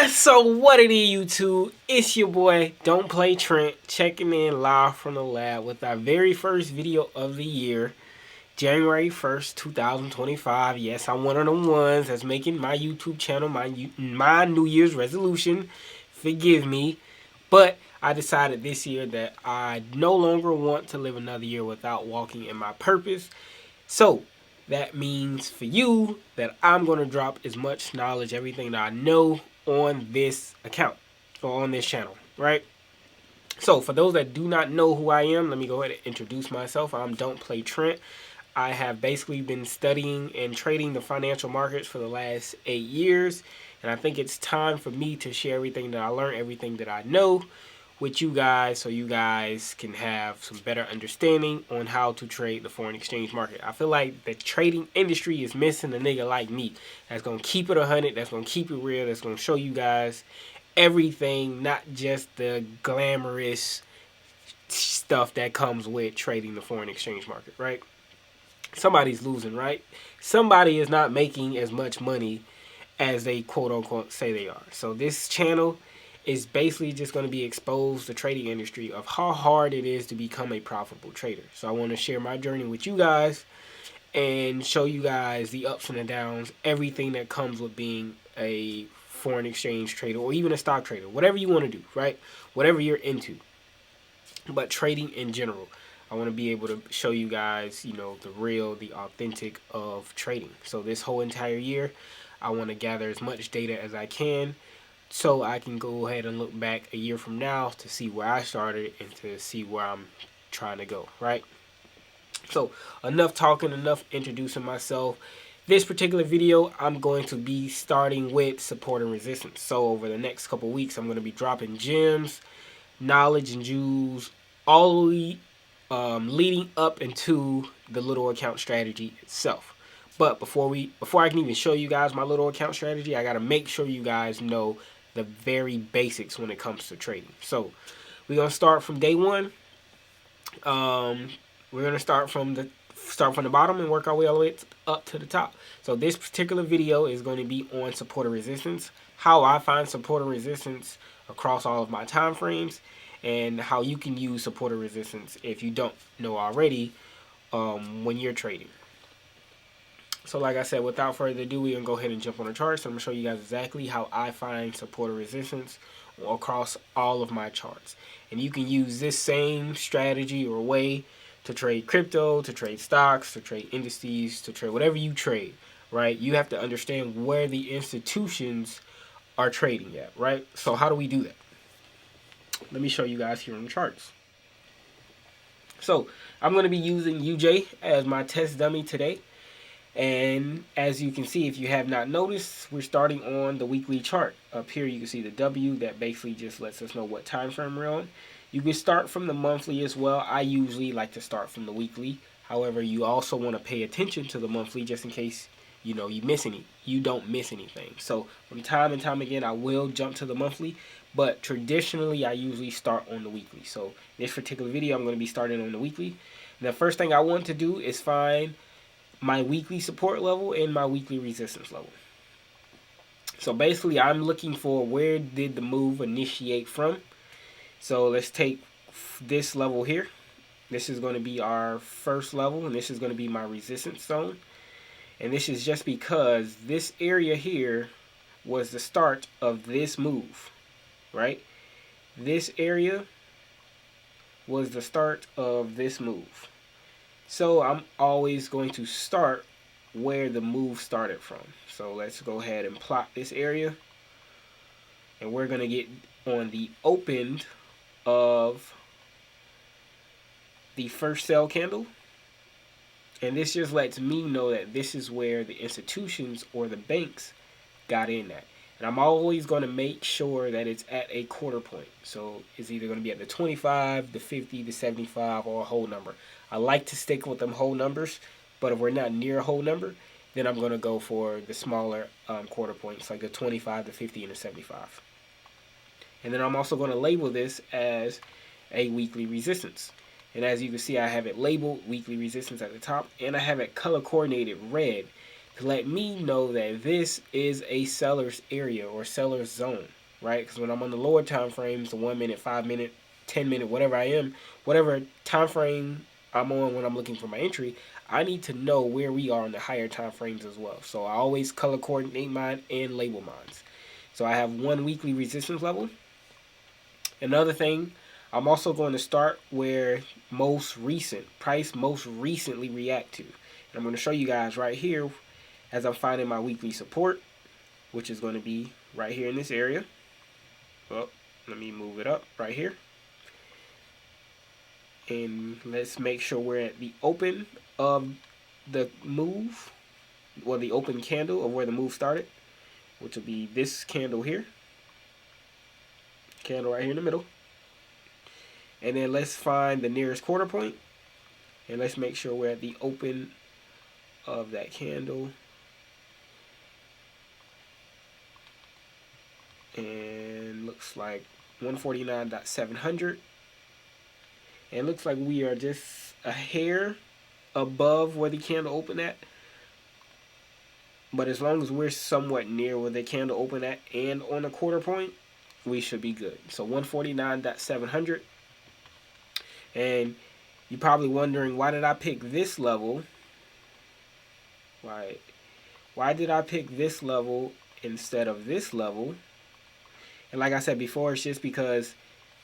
So what it is, YouTube? It's your boy Don't Play Trent, checking in live from the lab with our very first video of the year, January 1st, 2025. Yes, I'm one of the ones that's making my YouTube channel my New Year's resolution. Forgive me, but I decided this year that I no longer want to live another year without walking in my purpose. So that means for you that I'm going to drop as much knowledge, everything that I know on this account or on this channel, right? So for those that do not know who I am, let me go ahead and introduce myself. I'm Don't Play Trent. I have basically been studying and trading the financial markets for the last 8 years. And I think it's time for me to share everything that I learned, everything that I know with you guys, so you guys can have some better understanding on how to trade the foreign exchange market. I feel like the trading industry is missing a nigga like me that's going to keep it 100, that's going to keep it real, that's going to show you guys everything, not just the glamorous stuff that comes with trading the foreign exchange market, right? Somebody's losing, right? Somebody is not making as much money as they quote unquote say they are. So this channel is basically just going to be exposed the trading industry of how hard it is to become a profitable trader. So I want to share my journey with you guys and show you guys the ups and the downs, everything that comes with being a foreign exchange trader or even a stock trader, whatever you want to do, right? Whatever you're into. But trading in general, I want to be able to show you guys, the real, the authentic of trading. So this whole entire year, I want to gather as much data as I can so I can go ahead and look back a year from now to see where I started and to see where I'm trying to go, right? So enough talking, enough introducing myself. This particular video, I'm going to be starting with support and resistance. So over the next couple weeks, I'm going to be dropping gems, knowledge, and jewels, all leading up into the little account strategy itself. But before I can even show you guys my little account strategy, I got to make sure you guys know the very basics when it comes to trading. So we're gonna start from day one. We're gonna start from the bottom and work our way all the way up to the top. So this particular video is going to be on support and resistance, how I find support and resistance across all of my time frames, and how you can use support and resistance if you don't know already when you're trading. So like I said, without further ado, we're going to go ahead and jump on the charts. I'm going to show you guys exactly how I find support or resistance across all of my charts. And you can use this same strategy or way to trade crypto, to trade stocks, to trade indices, to trade whatever you trade, right? You have to understand where the institutions are trading at, right? So how do we do that? Let me show you guys here on the charts. So I'm going to be using UJ as my test dummy today. And as you can see, if you have not noticed, we're starting on the weekly chart. Up here you can see the W that basically just lets us know what time frame we're on. You can start from the monthly as well. I usually like to start from the weekly. However, you also want to pay attention to the monthly just in case you don't miss anything. So from time and time again, I will jump to the monthly, but traditionally I usually start on the weekly. So this particular video, I'm going to be starting on the weekly. And the first thing I want to do is find my weekly support level and my weekly resistance level. So basically I'm looking for where did the move initiate from. So let's take this level here. This is going to be our first level, and this is going to be my resistance zone. And this is just because this area here was the start of this move, right? This area was the start of this move. So I'm always going to start where the move started from. So let's go ahead and plot this area. And we're going to get on the opened of the first sell candle. And this just lets me know that this is where the institutions or the banks got in at. And I'm always going to make sure that it's at a quarter point. So it's either going to be at the 25, the 50, the 75, or a whole number. I like to stick with them whole numbers, but if we're not near a whole number, then I'm going to go for the smaller quarter points, like the 25, the 50, and the 75. And then I'm also going to label this as a weekly resistance. And as you can see, I have it labeled weekly resistance at the top, and I have it color coordinated red to let me know that this is a seller's area or seller's zone, right? Because when I'm on the lower time frames, the 1 minute, 5 minute, 10 minute, whatever I am, whatever time frame I'm on when I'm looking for my entry, I need to know where we are in the higher time frames as well. So I always color coordinate mine and label mine. So I have one weekly resistance level. Another thing, I'm also going to start where most recent price most recently react to. And I'm going to show you guys right here as I'm finding my weekly support, which is going to be right here in this area. Well, let me move it up right here. And let's make sure we're at the open of the move, or the open candle of where the move started, which will be this candle here. Candle right here in the middle. And then let's find the nearest quarter point. And let's make sure we're at the open of that candle. And looks like 149.700. And looks like we are just a hair above where the candle opened at. But as long as we're somewhat near where the candle opened at and on a quarter point, we should be good. So 149.700. And you're probably wondering, why did I pick this level? Why did I pick this level instead of this level? And like I said before, it's just because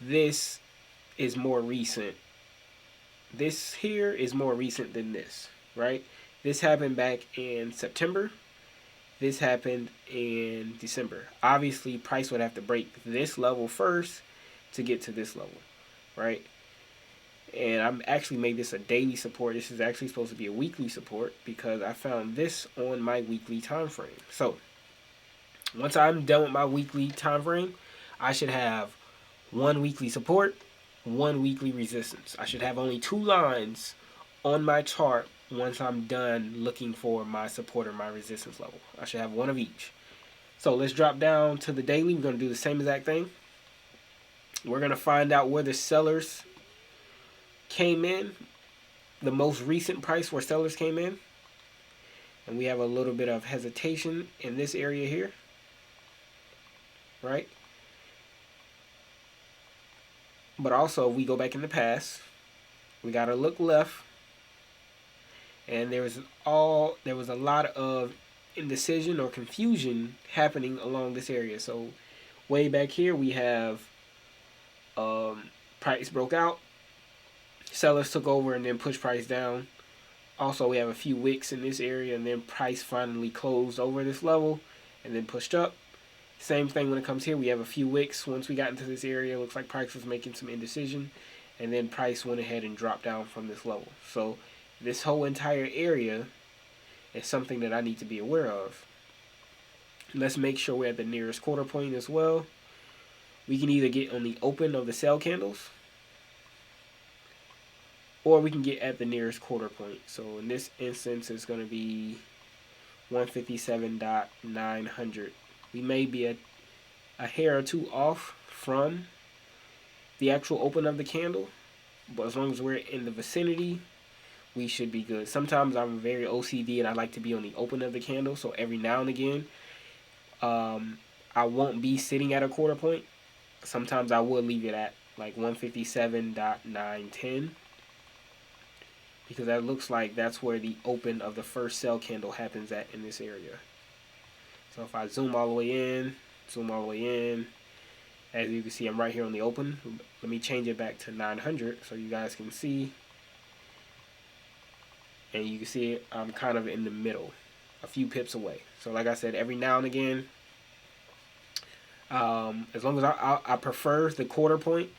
this is more recent. This here is more recent than this, right? This happened back in September. This happened in December. Obviously, price would have to break this level first to get to this level, right? And I'm actually made this a daily support. This is actually supposed to be a weekly support because I found this on my weekly time frame. So once I'm done with my weekly time frame, I should have one weekly support, one weekly resistance. I should have only two lines on my chart once I'm done looking for my support or my resistance level. I should have one of each. So let's drop down to the daily. We're going to do the same exact thing. We're going to find out where the sellers came in, the most recent price where sellers came in. And we have a little bit of hesitation in this area here, right? But also, if we go back in the past, we got to look left. And there was a lot of indecision or confusion happening along this area. So way back here, we have price broke out, sellers took over and then pushed price down. Also, we have a few wicks in this area, and then price finally closed over this level and then pushed up. Same thing when it comes here. We have a few wicks. Once we got into this area, it looks like price was making some indecision, and then price went ahead and dropped down from this level. So this whole entire area is something that I need to be aware of. Let's make sure we're at the nearest quarter point as well. We can either get on the open of the sell candles, or we can get at the nearest quarter point. So in this instance, it's going to be 157.900. We may be a hair or two off from the actual open of the candle, but as long as we're in the vicinity, we should be good. Sometimes I'm very OCD and I like to be on the open of the candle, so every now and again, I won't be sitting at a quarter point. Sometimes I will leave it at like 157.910, because that looks like that's where the open of the first sell candle happens at in this area. So if I zoom all the way in, as you can see, I'm right here on the open. Let me change it back to 900 so you guys can see. And you can see it, I'm kind of in the middle, a few pips away. So like I said, every now and again, as long as I prefer the quarter point,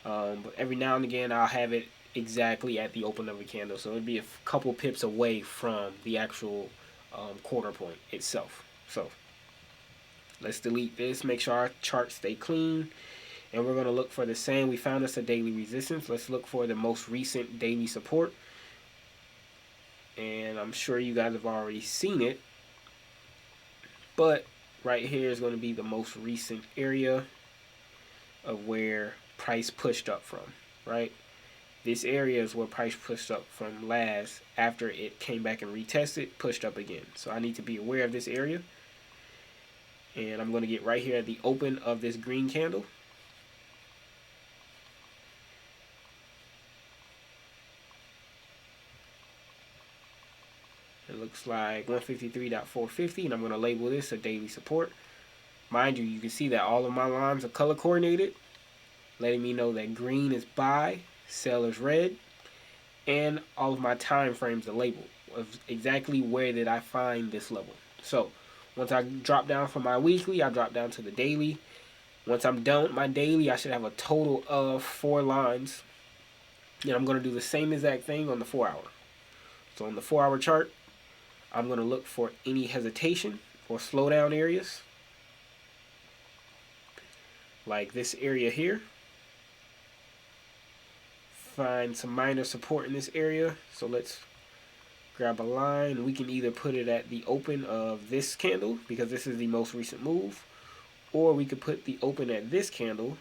but every now and again I'll have it exactly at the open of a candle. So it'd be a couple pips away from the actual quarter point itself. So let's delete this, make sure our charts stay clean. And we're going to look for the same. We found us a daily resistance. Let's look for the most recent daily support. And I'm sure you guys have already seen it. But right here is going to be the most recent area of where price pushed up from, right? This area is where price pushed up from last after it came back and retested, pushed up again. So I need to be aware of this area. And I'm going to get right here at the open of this green candle. It looks like 153.450, and I'm going to label this a daily support. Mind you, you can see that all of my lines are color coordinated, letting me know that green is buy, sell is red, and all of my time frames are labeled of exactly where did I find this level. So once I drop down from my weekly, I drop down to the daily. Once I'm done with my daily, I should have a total of 4 lines. And I'm going to do the same exact thing on the 4 hour. So on the 4 hour chart, I'm going to look for any hesitation or slowdown areas. Like this area here. Find some minor support in this area. So let's grab a line. We can either put it at the open of this candle, because this is the most recent move, or we could put the open at this candle,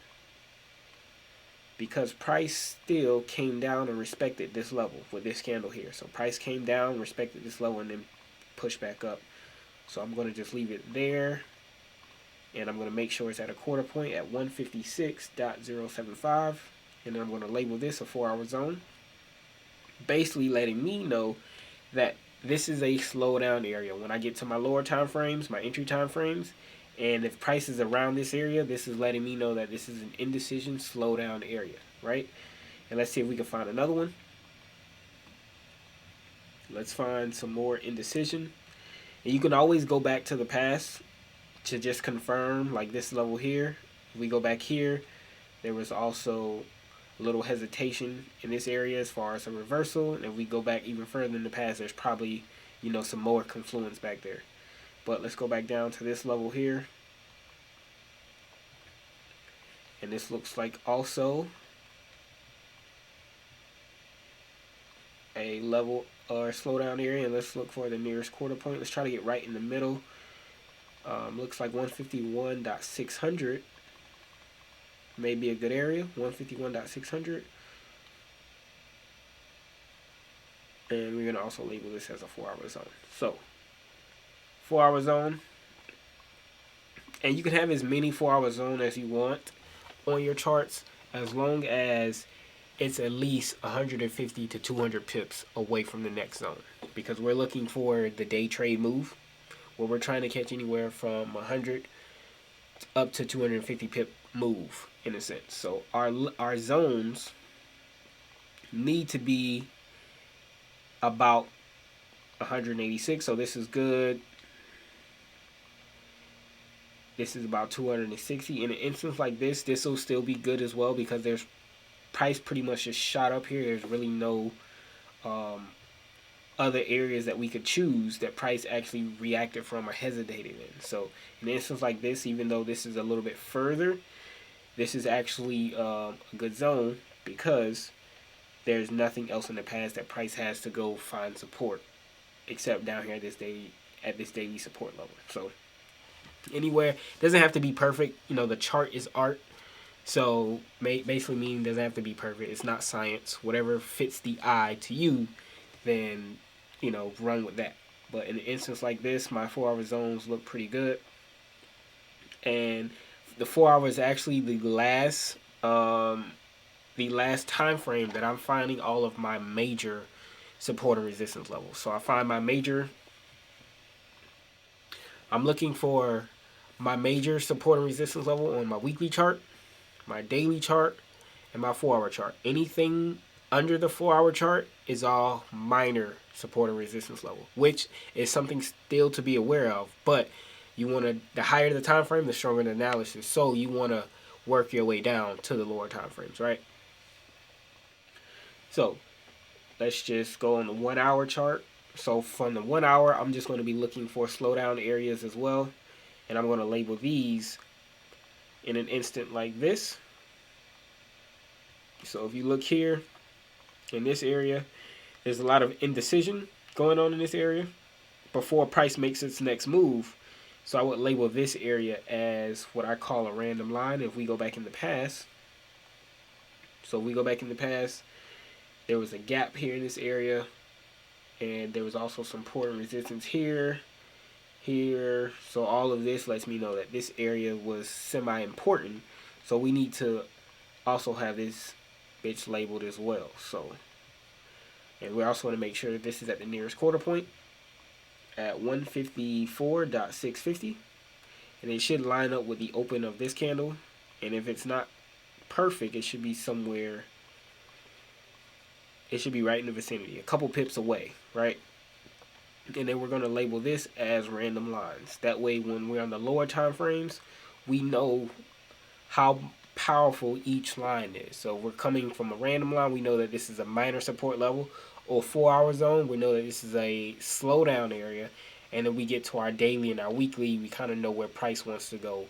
because price still came down and respected this level with this candle here. So price came down, respected this level, and then pushed back up. So I'm going to just leave it there, and I'm going to make sure it's at a quarter point at 156.075, and then I'm going to label this a 4 hour zone, basically letting me know that this is a slowdown area. When I get to my lower time frames, my entry time frames, and if price is around this area, this is letting me know that this is an indecision slowdown area, right? And let's see if we can find another one. Let's find some more indecision. And you can always go back to the past to just confirm, like this level here. If we go back here, there was also a little hesitation in this area as far as a reversal, and if we go back even further in the past, there's probably, you know, some more confluence back there. But let's go back down to this level here, and this looks like also a level or slowdown area. And let's look for the nearest quarter point. Let's try to get right in the middle. Looks like 151.600 may be a good area. 151.600. And we're going to also label this as a 4 hour zone. So 4 hour zone, and you can have as many 4 hour zone as you want on your charts, as long as it's at least 150 to 200 pips away from the next zone, because we're looking for the day trade move, where we're trying to catch anywhere from 100 up to 250 pip move in a sense. So our zones need to be about 186. So this is good. This is about 260. In an instance like this will still be good as well, because there's price pretty much just shot up here. There's really no other areas that we could choose that price actually reacted from or hesitated in. So in an instance like this, even though this is a little bit further, this is actually a good zone, because there's nothing else in the past that price has to go find support except down here at this daily support level. So anywhere, doesn't have to be perfect. You know, the chart is art. So basically meaning doesn't have to be perfect. It's not science. Whatever fits the eye to you, then, you know, run with that. But in an instance like this, my 4 hour zones look pretty good. And the 4 hours is actually the last time frame that I'm finding all of my major support and resistance levels. So I find my major, I'm looking for my major support and resistance level on my weekly chart, my daily chart, and my 4 hour chart. Anything under the 4 hour chart is all minor support and resistance level, which is something still to be aware of. But you want to, the higher the time frame, the stronger the analysis. So you want to work your way down to the lower time frames, right? So let's just go on the 1 hour chart. So from the 1 hour, I'm just going to be looking for slowdown areas as well. And I'm going to label these in an instant like this. So if you look here in this area, there's a lot of indecision going on in this area before price makes its next move. So I would label this area as what I call a random line. If we go back in the past, so if we go back in the past, there was a gap here in this area, and there was also some support and resistance here, here. So all of this lets me know that this area was semi-important. So we need to also have this bitch labeled as well. So, and we also want to make sure that this is at the nearest quarter point at 154.650. And it should line up with the open of this candle. And if it's not perfect, it should be somewhere, it should be right in the vicinity, a couple pips away, right? And then we're going to label this as random lines. That way when we're on the lower time frames, we know how powerful each line is. So we're coming from a random line, we know that this is a minor support level, or 4-hour zone, we know that this is a slowdown area. And then we get to our daily and our weekly, we kind of know where price wants to go.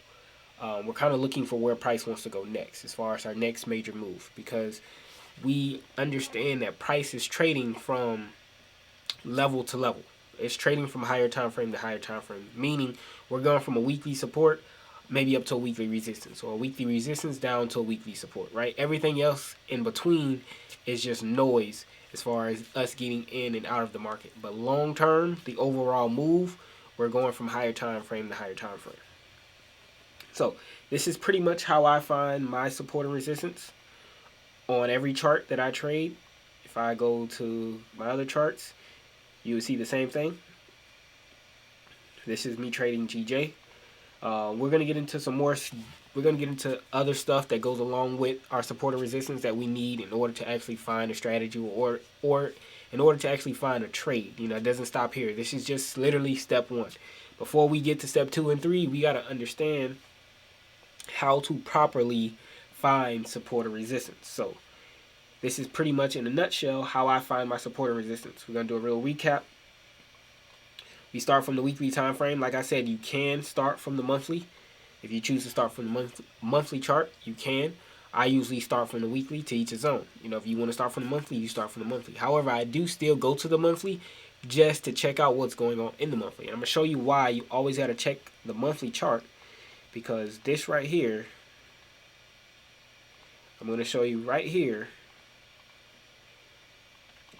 We're kind of looking for where price wants to go next as far as our next major move, because we understand that price is trading from level to level. It's trading from higher time frame to higher time frame, meaning we're going from a weekly support maybe up to a weekly resistance, or a weekly resistance down to a weekly support, right? Everything else in between is just noise as far as us getting in and out of the market. But long term, the overall move, we're going from higher time frame to higher time frame. So this is pretty much how I find my support and resistance on every chart that I trade. If I go to my other charts, you will see the same thing. This is me trading GJ. We're gonna get into some more. We're gonna get into other stuff that goes along with our support and resistance that we need in order to actually find a strategy, or in order to actually find a trade. You know, it doesn't stop here. This is just literally step one. Before we get to step 2 and 3, we gotta understand how to properly find support and resistance. So this is pretty much in a nutshell how I find my support and resistance. We're gonna do a real recap. We start from the weekly time frame. Like I said, you can start from the monthly. If you choose to start from the monthly chart, you can. I usually start from the weekly, to each his own. You know, if you want to start from the monthly, you start from the monthly. However, I do still go to the monthly just to check out what's going on in the monthly. And I'm going to show you why you always got to check the monthly chart, because this right here, I'm going to show you right here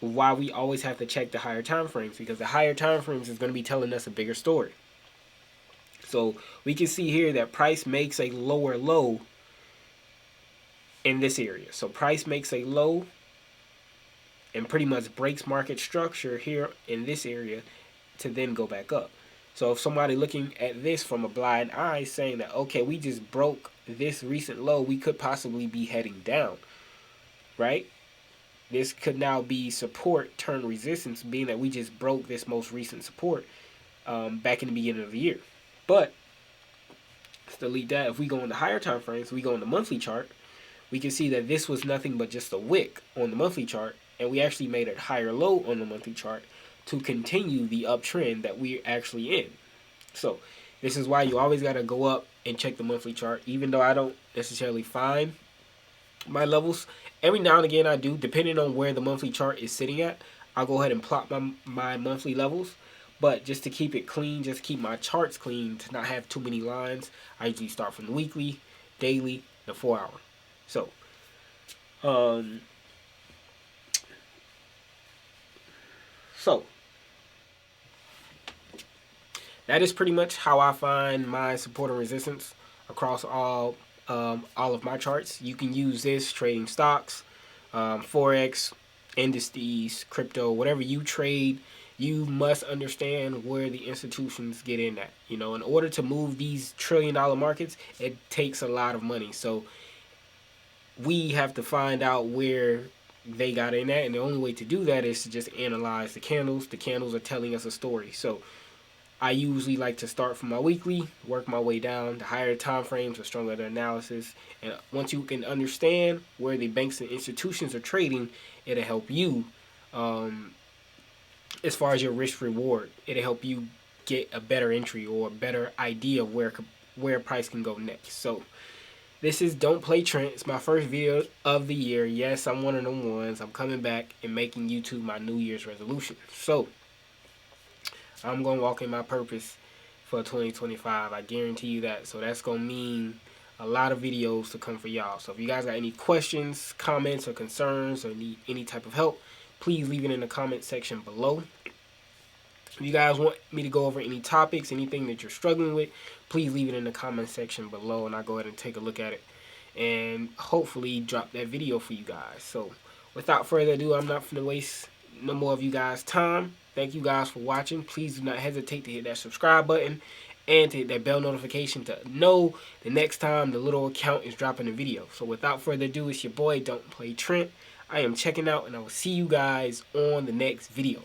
why we always have to check the higher time frames, because the higher time frames is going to be telling us a bigger story. So we can see here that price makes a lower low in this area. So price makes a low and pretty much breaks market structure here in this area to then go back up. So if somebody looking at this from a blind eye saying that, okay, we just broke this recent low, we could possibly be heading down, right? This could now be support turn resistance, being that we just broke this most recent support back in the beginning of the year. But to delete that, if we go in the higher time frames, we go in the monthly chart, we can see that this was nothing but just a wick on the monthly chart, and we actually made a higher low on the monthly chart to continue the uptrend that we're actually in. So this is why you always got to go up and check the monthly chart. Even though I don't necessarily find my levels, every now and again I do, depending on where the monthly chart is sitting at. I'll go ahead and plot my monthly levels. But just to keep it clean, just keep my charts clean, to not have too many lines, I usually start from the weekly, daily, the 4-hour. So that is pretty much how I find my support and resistance across all of my charts. You can use this trading stocks, Forex, indices, crypto, whatever you trade. You must understand where the institutions get in at. You know, in order to move these trillion-dollar markets, it takes a lot of money. So we have to find out where they got in at, and the only way to do that is to just analyze the candles. The candles are telling us a story. So I usually like to start from my weekly, work my way down. The higher time frames, the stronger the analysis. And once you can understand where the banks and institutions are trading, it'll help you as far as your risk reward. It'll help you get a better entry or a better idea of where price can go next. So this is Don't Play Trent. It's my first video of the year. Yes, I'm one of them ones. I'm coming back and making YouTube my New Year's resolution. So I'm going to walk in my purpose for 2025. I guarantee you that. So that's going to mean a lot of videos to come for y'all. So if you guys got any questions, comments, or concerns, or need any type of help, please leave it in the comment section below. If you guys want me to go over any topics, anything that you're struggling with, please leave it in the comment section below, and I'll go ahead and take a look at it and hopefully drop that video for you guys. So without further ado, I'm not going to waste no more of you guys' time. Thank you guys for watching. Please do not hesitate to hit that subscribe button and to hit that bell notification to know the next time the little account is dropping a video. So without further ado, it's your boy, Don't Play Trent. I am checking out, and I will see you guys on the next video.